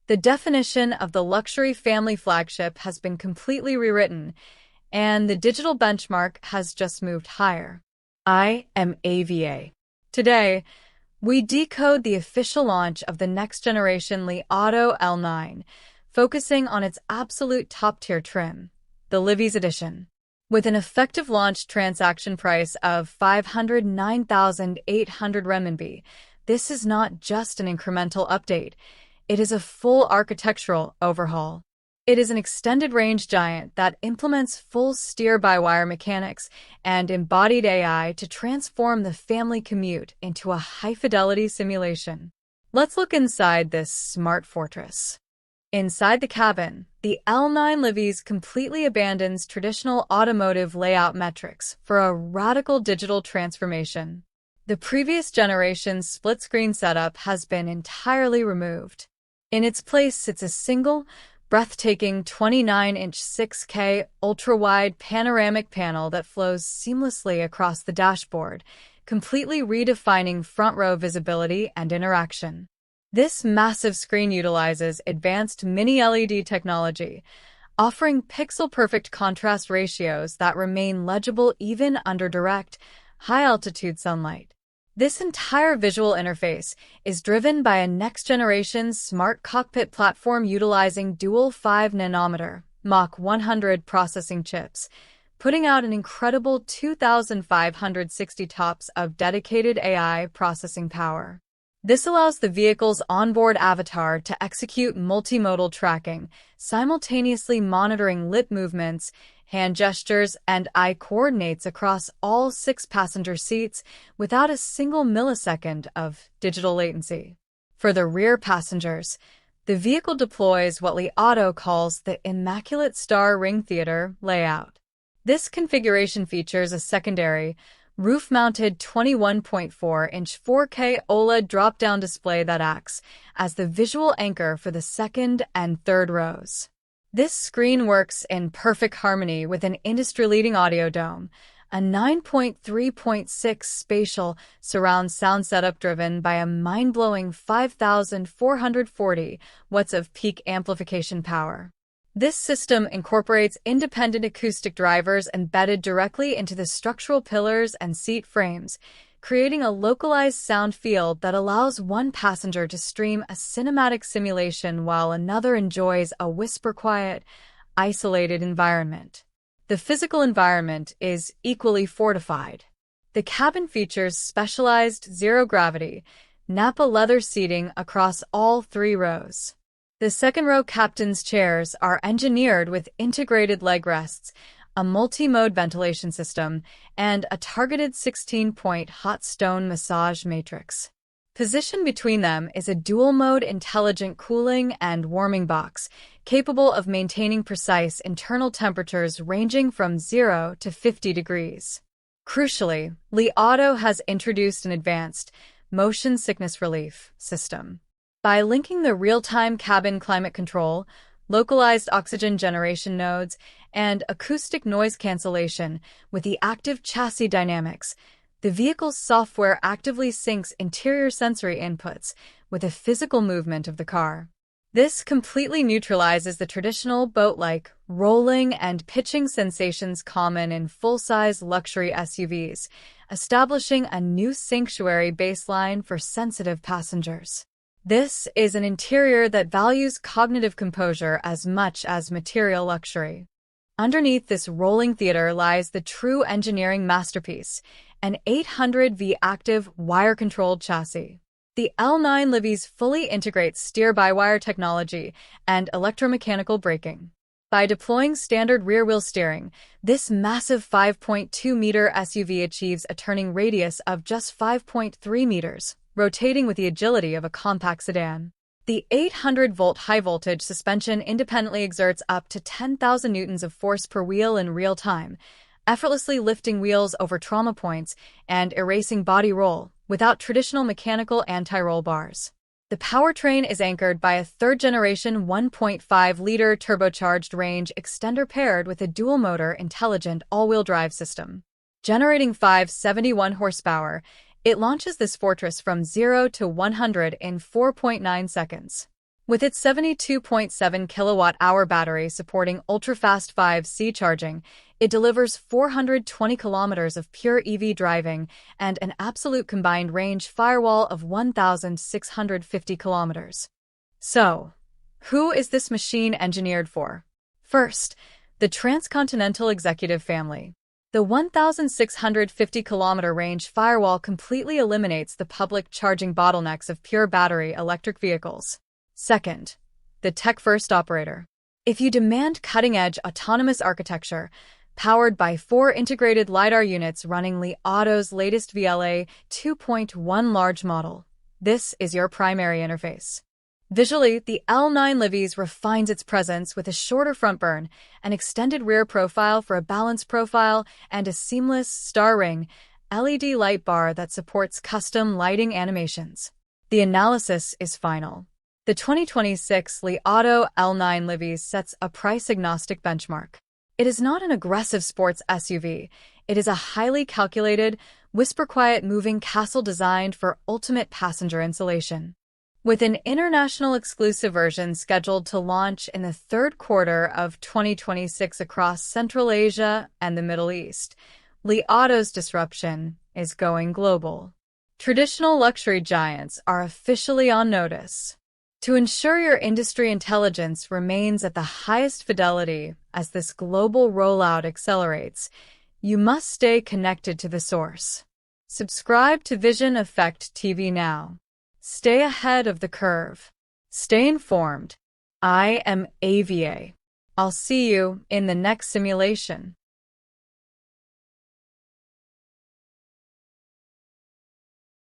The definition of the luxury family flagship has been completely rewritten, and the digital benchmark has just moved higher. I am AVA. Today, we decode the official launch of the next-generation Li Auto L9, focusing on its absolute top-tier trim, the Livis edition. With an effective launch transaction price of 509,800 renminbi, this is not just an incremental update, it is a full architectural overhaul. It is an extended-range giant that implements full steer-by-wire mechanics and embodied AI to transform the family commute into a high-fidelity simulation. Let's look inside this smart fortress. Inside the cabin, the L9 Livis completely abandons traditional automotive layout metrics for a radical digital transformation. The previous generation's split-screen setup has been entirely removed. In its place sits a single, breathtaking 29-inch 6K ultra-wide panoramic panel that flows seamlessly across the dashboard, completely redefining front-row visibility and interaction. This massive screen utilizes advanced mini-LED technology, offering pixel-perfect contrast ratios that remain legible even under direct, high-altitude sunlight. This entire visual interface is driven by a next-generation smart cockpit platform utilizing dual 5-nanometer Mach 100 processing chips, putting out an incredible 2,560 TOPS of dedicated AI processing power. This allows the vehicle's onboard avatar to execute multimodal tracking, simultaneously monitoring lip movements, hand gestures, and eye coordinates across all 6 passenger seats without a single millisecond of digital latency. For the rear passengers, the vehicle deploys what Li Auto calls the Immaculate Star Ring Theater layout. This configuration features a secondary, roof-mounted 21.4-inch 4K OLED drop-down display that acts as the visual anchor for the second and third rows. This screen works in perfect harmony with an industry-leading audio dome, a 9.3.6 spatial surround sound setup driven by a mind-blowing 5,440 watts of peak amplification power. This system incorporates independent acoustic drivers embedded directly into the structural pillars and seat frames, creating a localized sound field that allows one passenger to stream a cinematic simulation while another enjoys a whisper-quiet, isolated environment. The physical environment is equally fortified. The cabin features specialized zero-gravity, Nappa leather seating across all 3 rows. The second-row captain's chairs are engineered with integrated leg rests, a multi-mode ventilation system, and a targeted 16-point hot stone massage matrix. Positioned between them is a dual-mode intelligent cooling and warming box, capable of maintaining precise internal temperatures ranging from 0 to 50 degrees. Crucially, Li Auto has introduced an advanced motion sickness relief system. By linking the real-time cabin climate control, localized oxygen generation nodes, and acoustic noise cancellation with the active chassis dynamics, the vehicle's software actively syncs interior sensory inputs with the physical movement of the car. This completely neutralizes the traditional boat-like rolling and pitching sensations common in full-size luxury SUVs, establishing a new sanctuary baseline for sensitive passengers. This is an interior that values cognitive composure as much as material luxury. Underneath this rolling theater lies the true engineering masterpiece, an 800V active wire-controlled chassis. The L9 Livis fully integrates steer-by-wire technology and electromechanical braking. By deploying standard rear-wheel steering, this massive 5.2-meter SUV achieves a turning radius of just 5.3 meters, rotating with the agility of a compact sedan. The 800-volt high-voltage suspension independently exerts up to 10,000 newtons of force per wheel in real time, effortlessly lifting wheels over trauma points and erasing body roll without traditional mechanical anti-roll bars. The powertrain is anchored by a third-generation 1.5-liter turbocharged range extender paired with a dual-motor intelligent all-wheel drive system. Generating 571 horsepower, it launches this fortress from 0 to 100 in 4.9 seconds. With its 72.7 kilowatt-hour battery supporting ultra-fast 5C charging, it delivers 420 kilometers of pure EV driving and an absolute combined range firewall of 1,650 kilometers. So, who is this machine engineered for? First, the transcontinental executive family. The 1,650-kilometer range firewall completely eliminates the public charging bottlenecks of pure battery electric vehicles. Second, the tech-first operator. If you demand cutting-edge autonomous architecture, powered by 4 integrated LiDAR units running Li Auto's latest VLA 2.1 large model, this is your primary interface. Visually, the L9 Livis refines its presence with a shorter front burn, an extended rear profile for a balanced profile, and a seamless star ring LED light bar that supports custom lighting animations. The analysis is final. The 2026 Li Auto L9 Livis sets a price-agnostic benchmark. It is not an aggressive sports SUV. It is a highly calculated, whisper-quiet moving castle designed for ultimate passenger insulation. With an international exclusive version scheduled to launch in the third quarter of 2026 across Central Asia and the Middle East, Li Auto's disruption is going global. Traditional luxury giants are officially on notice. To ensure your industry intelligence remains at the highest fidelity as this global rollout accelerates, you must stay connected to the source. Subscribe to Vision Effect TV now. Stay ahead of the curve. Stay informed. I am AVA. I'll see you in the next simulation.